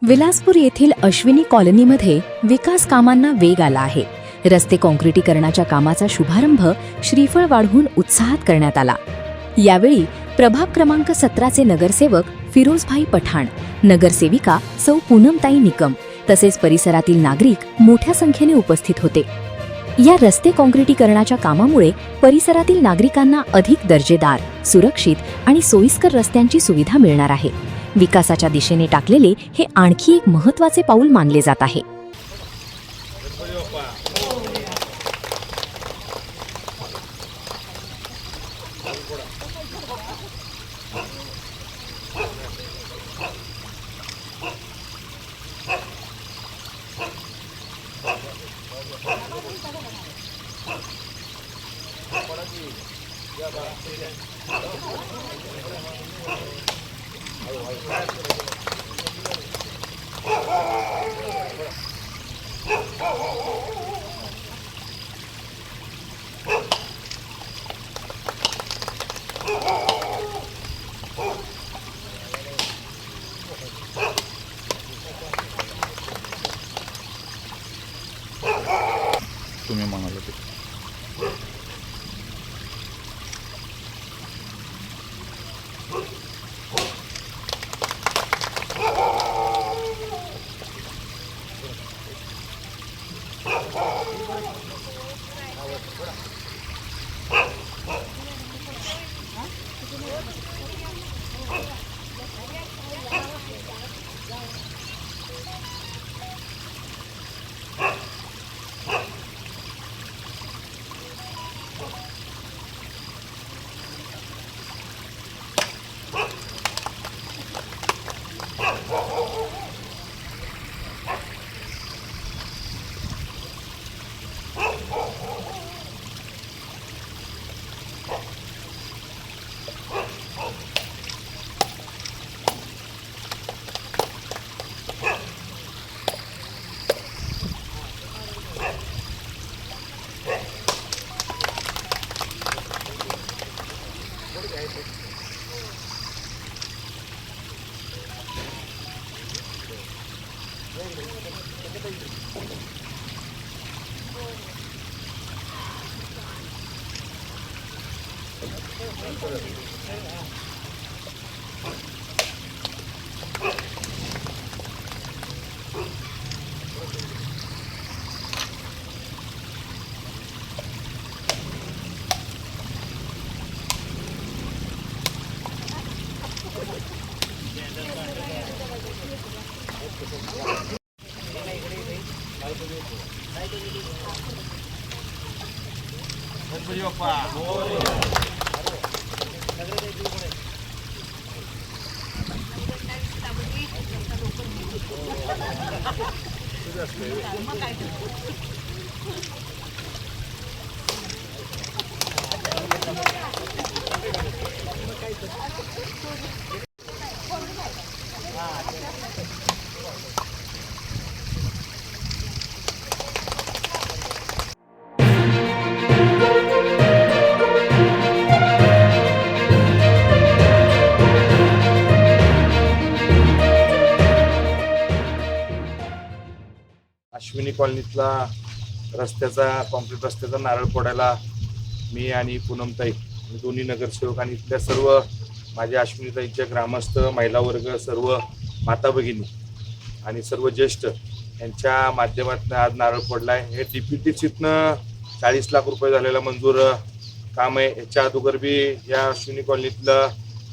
विलासपूर येथील अश्विनी कॉलनीमध्ये विकास कामांना वेग आला आहे. रस्ते काँक्रिटीकरणाच्या कामाचा शुभारंभ श्रीफळ वाढवून उत्साहात करण्यात आला. यावेळी प्रभाग क्रमांक 17चे नगरसेवक फिरोजभाई पठाण, नगरसेविका सौ पूनमताई निकम तसेच परिसरातील नागरिक मोठ्या संख्येने उपस्थित होते. या रस्ते काँक्रिटीकरणाच्या कामामुळे परिसरातील नागरिकांना अधिक दर्जेदार, सुरक्षित आणि सोयीस्कर रस्त्यांची सुविधा मिळणार आहे. विकासाच्या दिशेने टाकलेले हे आणखी एक महत्त्वाचे पाऊल मानले जात आहे. तुम्ही म्हणाले ते अश्विनी कॉलनीतला कॉन्क्रीट रस्त्याचा नारळ फोडायला मी आणि पूनमताई दोन्ही नगरसेवक आणि इथल्या सर्व माझ्या अश्विनीताईच्या ग्रामस्थ, महिला वर्ग, सर्व माता भगिनी आणि सर्व ज्येष्ठ यांच्या माध्यमातून आज नारळ फोडला आहे. हे DPTCतनं 40 लाख रुपये झालेला मंजूर काम आहे. याच्या अगोदर बी या अश्विनी कॉलनीतलं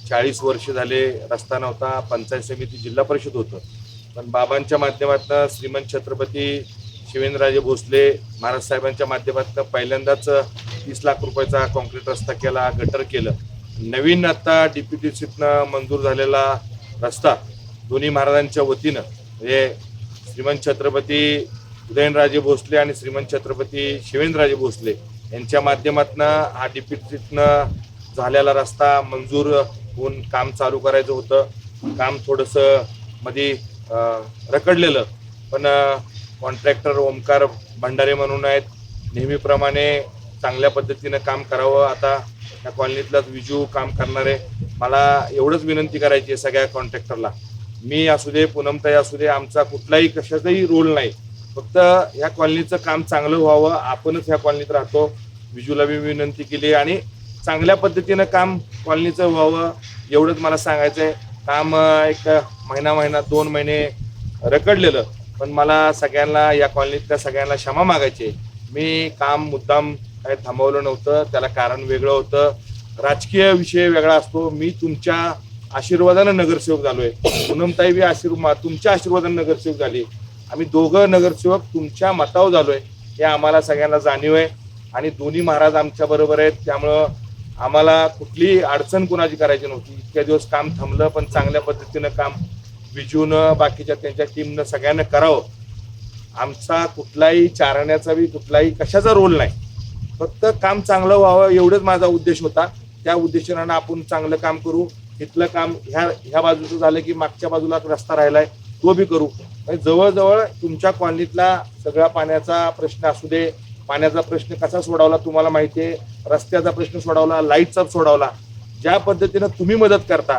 40 वर्ष झाले रस्ता नव्हता. पंचायत समिती, जिल्हा परिषद होतं. पण बाबांच्या माध्यमातून श्रीमंत छत्रपती शिवेंद्रराजे भोसले महाराज साहेबांच्या माध्यमातून पहिल्यांदाच 30 लाख रुपयाचा कॉन्क्रीट रस्ता केला, गटर केलं. नवीन आता DPTCतनं मंजूर झालेला रस्ता दोन्ही महाराजांच्या वतीनं म्हणजे श्रीमंत छत्रपती उदयनराजे भोसले आणि श्रीमंत छत्रपती शिवेंद्रराजे भोसले यांच्या माध्यमातून हा DPTCतनं झालेला रस्ता मंजूर होऊन काम चालू करायचं होतं. काम थोडंसं मध्ये रखडलेलं, पण कॉन्ट्रॅक्टर ओमकार भंडारे म्हणून आहेत, नेहमीप्रमाणे चांगल्या पद्धतीनं काम करावं. आता या कॉलनीतलाच विजू काम करणारे, मला एवढंच विनंती करायची आहे सगळ्या कॉन्ट्रॅक्टरला मी असू दे, पूनमताई असू दे, आमचा कुठलाही कशाचाही रोल नाही. फक्त ह्या कॉलनीचं काम चांगलं व्हावं, आपणच ह्या कॉलनीत राहतो. विजूला मी विनंती केली आणि चांगल्या पद्धतीनं काम कॉलनीचं व्हावं एवढंच मला सांगायचं आहे. काम एक महिना 2 महिने रखडलेलं, पण मला सगळ्यांना या कॉलनीतल्या सगळ्यांना क्षमा मागायची. मी काम मुद्दाम काही थांबवलं नव्हतं, त्याला कारण वेगळं होतं. राजकीय विषय वेगळा असतो. मी तुमच्या आशीर्वादानं नगरसेवक झालोय, पूनमताई बी तुमच्या आशीर्वादानं नगरसेवक झाली. आम्ही दोघं नगरसेवक तुमच्या मतावर झालोय हे आम्हाला सगळ्यांना जाणीव आहे. आणि दोन्ही महाराज आमच्या बरोबर आहेत, त्यामुळं आम्हाला कुठलीही अडचण कुणाची करायची नव्हती. इतक्या दिवस काम थांबलं, पण चांगल्या पद्धतीनं काम विजूनं बाकीच्या त्यांच्या टीमनं सगळ्यांना करावं. आमचा कुठलाही चारण्याचा बी कुठलाही कशाचा रोल नाही, फक्त काम चांगलं व्हावं एवढंच माझा उद्देश होता. त्या उद्देशानं आपण चांगलं काम करू. इथलं काम ह्या बाजूचं झालं की मागच्या बाजूला रस्ता राहिलाय तो बी करू. जवळजवळ तुमच्या कॉलनीतला सगळा पाण्याचा प्रश्न असू दे, पाण्याचा प्रश्न कसा सोडवला तुम्हाला माहिती आहे, रस्त्याचा प्रश्न सोडवला, लाईटचा सोडवला. ज्या पद्धतीनं तुम्ही मदत करता,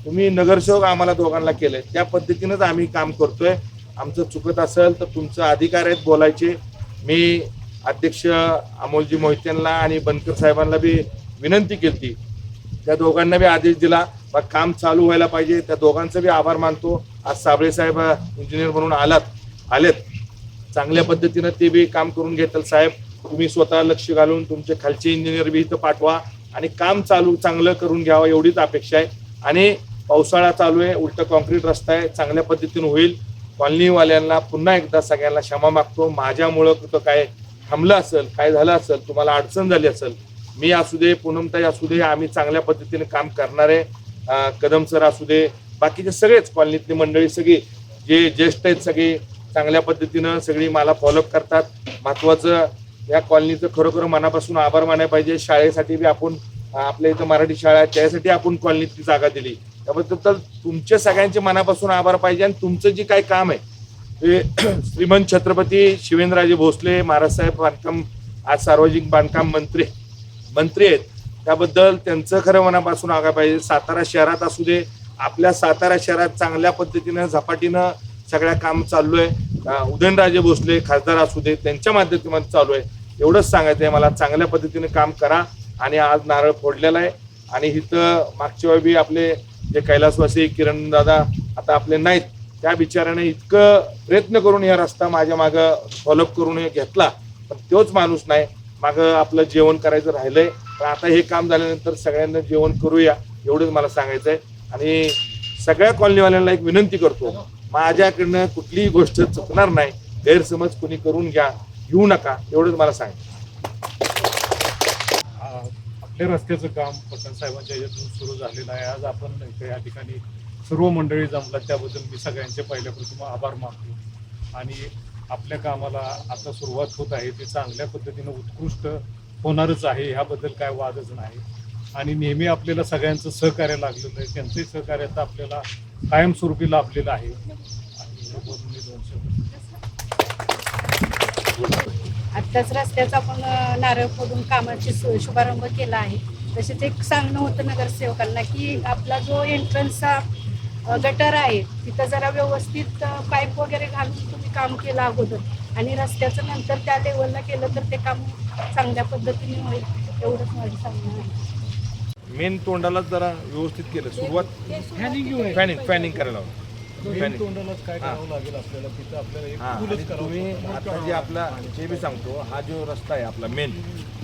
तुम्ही नगरसेवक आम्हाला दोघांना केलंय, त्या पद्धतीनंच आम्ही काम करतोय. आमचं चुकत असेल तर तुमचं अधिकार आहेत बोलायचे. मी अध्यक्ष अमोलजी मोहितेंना आणि बनकर साहेबांना बी विनंती केली, त्या दोघांना बी आदेश दिला. मग काम चालू व्हायला पाहिजे. त्या दोघांचं बी आभार मानतो. आज साबळे साहेब इंजिनियर म्हणून आलेत, चांगल्या पद्धतीनं ते बी काम करून घेतील. साहेब तुम्ही स्वतः लक्ष घालून तुमचे खालचे इंजिनियर बी इथं पाठवा आणि काम चांगलं करून घ्यावं एवढीच अपेक्षा आहे. आणि पावसाळा चालू आहे, उलट कॉन्क्रीट रस्ता आहे, चांगल्या पद्धतीनं होईल. कॉलनीवाल्यांना पुन्हा एकदा सगळ्यांना क्षमा मागतो. माझ्यामुळं कुठं काय थांबलं असेल, काय झालं असेल, तुम्हाला अडचण झाली असेल, मी असू दे, पूनमताई असू दे, आम्ही चांगल्या पद्धतीने काम करणार आहे. कदम सर असू दे, बाकीचे सगळेच कॉलनीतली मंडळी सगळी जे ज्येष्ठ आहेत सगळी चांगल्या पद्धतीनं सगळी मला फॉलोअप करतात. महत्त्वाचं या कॉलनीचं खरोखर मनापासून आभार मानायला पाहिजे. शाळेसाठी बी आपण आपल्या इथं मराठी शाळा आहे त्यासाठी आपण कॉलनीतली जागा दिली, त्याबद्दल तुमच्या सगळ्यांचे मनापासून आभार पाहिजे. आणि तुमचं जे काही काम आहे ते श्रीमंत छत्रपती शिवेंद्रराजे भोसले महाराजसाहेब बांधकाम आज सार्वजनिक बांधकाम मंत्री आहेत, त्याबद्दल त्यांचं खरं मनापासून आभार पाहिजे. सातारा शहरात असू दे, आपल्या सातारा शहरात चांगल्या पद्धतीनं झपाटीनं सगळ्या काम चालू आहे. उदयनराजे भोसले खासदार असू दे, त्यांच्या माध्यमातून चालू आहे. एवढंच सांगायचं आहे मला, चांगल्या पद्धतीने काम करा. आणि आज नारळ फोडलेला आहे. आणि इथं मागच्या वेळी आपले जे कैलासवासी किरण दादा आता आपले नाहीत, त्या बिचाराने इतकं प्रयत्न करून या रस्ता माझ्या मागं फॉलोअप करून घेतला, पण तोच माणूस नाही. मागं आपलं जेवण करायचं राहिलंय, पण आता हे काम झाल्यानंतर सगळ्यांना जेवण करूया एवढंच मला सांगायचं आहे. आणि सगळ्या कॉलनीवाल्यांना एक विनंती करतो, माझ्याकडनं कुठलीही गोष्ट चुकणार नाही, गैरसमज कोणी करून घेऊ नका एवढंच मला सांगायचं. आपल्या रस्त्याचं काम पठाण साहेबांच्या याच्यातून सुरू झालेलं आहे. आज आपण या ठिकाणी सर्व मंडळी जमला, त्याबद्दल मी सगळ्यांचे पहिल्या प्रथम आभार मानतो. आणि आपल्या कामाला आता सुरुवात होत आहे, ते चांगल्या पद्धतीनं उत्कृष्ट होणारच आहे, ह्याबद्दल काय वादच नाही. आणि नेहमी आपल्याला सगळ्यांचं सहकार्य लागलेलं आहे, त्यांचंही सहकार्य आता आपल्याला कायमस्वरूपी लाभलेलं आहे. आणि बोलून मी 2 शब्द आत्ताच रस्त्याचा आपण नारळ फोडून कामाची शुभारंभ केला आहे. तसेच एक सांगणं होतं नगरसेवकांना की आपला जो एंट्रन्सचा गटर आहे तिथं जरा व्यवस्थित पाईप वगैरे घालून तुम्ही काम केलं अगोदर, आणि रस्त्याचं नंतर त्या लेवलला केलं तर ते काम चांगल्या पद्धतीने होईल, एवढंच माझं सांगणं आहे. मेन तोंडाला जरा व्यवस्थित केलं, सुरुवात फॅनिंग करायला तोंडालाच काय करावं लागेल आपल्याला, तिथं आपल्याला एक पूलच करावं. तुम्ही आता जे आपला जे बी सांगतो, हा जो रस्ता आहे आपला मेन,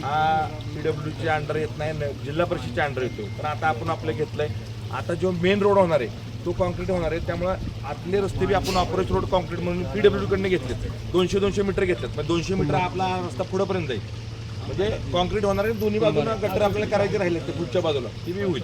हा PWCच्या अंडर येत नाही, जिल्हा परिषदच्या अंडर येतो. पण आता आपण आपलं घेतलंय. आता जो मेन रोड होणार आहे तो कॉन्क्रीट होणार आहे, त्यामुळे आतले रस्ते बी आपण अप्रोच रोड कॉन्क्रीट म्हणून PWC कडनं घेतलेत. 200 मीटर घेतलेत, पण 200 मीटर आपला रस्ता पुढेपर्यंत जाईल. म्हणजे कॉन्क्रीट होणार आहे. दोन्ही बाजूला गटर आपल्याला करायचे राहिले ते पुढच्या बाजूला ती बी होईल.